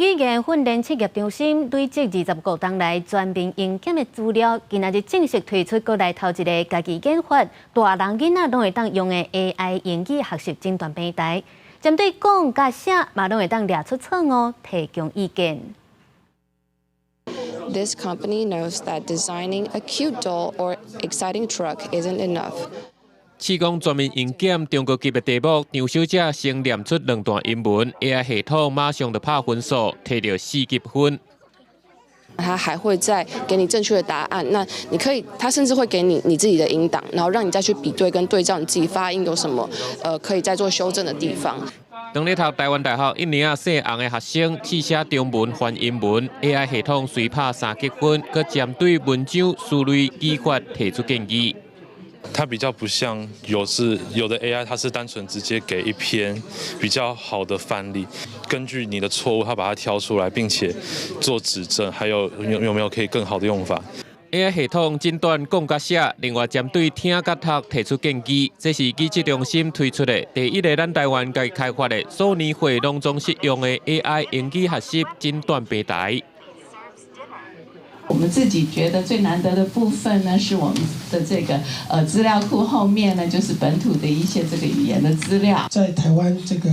语言训练企业中心累积20个档来全面应检的资料，今仔日正式推出国内头一个家己研发、大人囡仔拢会当用的 AI 英语学习诊断平台，针对讲甲写嘛拢会当列出错误，提供意见。 This company knows that designing a cute doll or exciting truck isn't enough. 试讲全面应检中国级的题目，张小姐先念出2段英文 ，AI 系统马上就拍分数，摕到4级分。它还会再给你正确的答案，那你可以，它甚至会给你自己的音档，然后让你再去比对跟对照你自己发音有什么可以再做修正的地方。 当日读台湾大学1年姓洪的学生，试写中文翻英文 ，AI 系统随拍3级分，佮针对文章、思虑、语法提出建议。 它比较不像有的 AI， 它是单纯直接给一篇比较好的范例，根据你的错误，它把它挑出来，并且做指正，还有有没有可以更好的用法。 AI 系统诊断讲甲写，另外针对听甲读提出建议，这是技职中心推出的第一个咱台湾家开发的数年会拢总适用的 AI 英语学习诊断平台。 我们自己觉得最难得的部分呢，是我们的这个资料库后面呢，就是本土的一些这个语言的资料。在台湾这个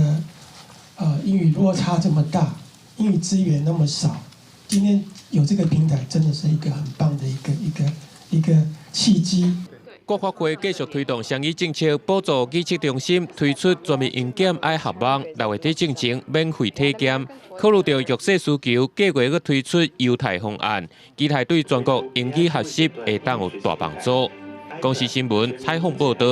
英语落差这么大，英语资源那么少，今天有这个平台，真的是一个很棒的一个契机。 国发会继续推动双语政策，补助技职中心推出全面应检爱合网，6月底进行免费体检。考虑到弱势需求，计划要推出优待方案，期待对全国英语学习会当有大帮助。公视新闻采访报道。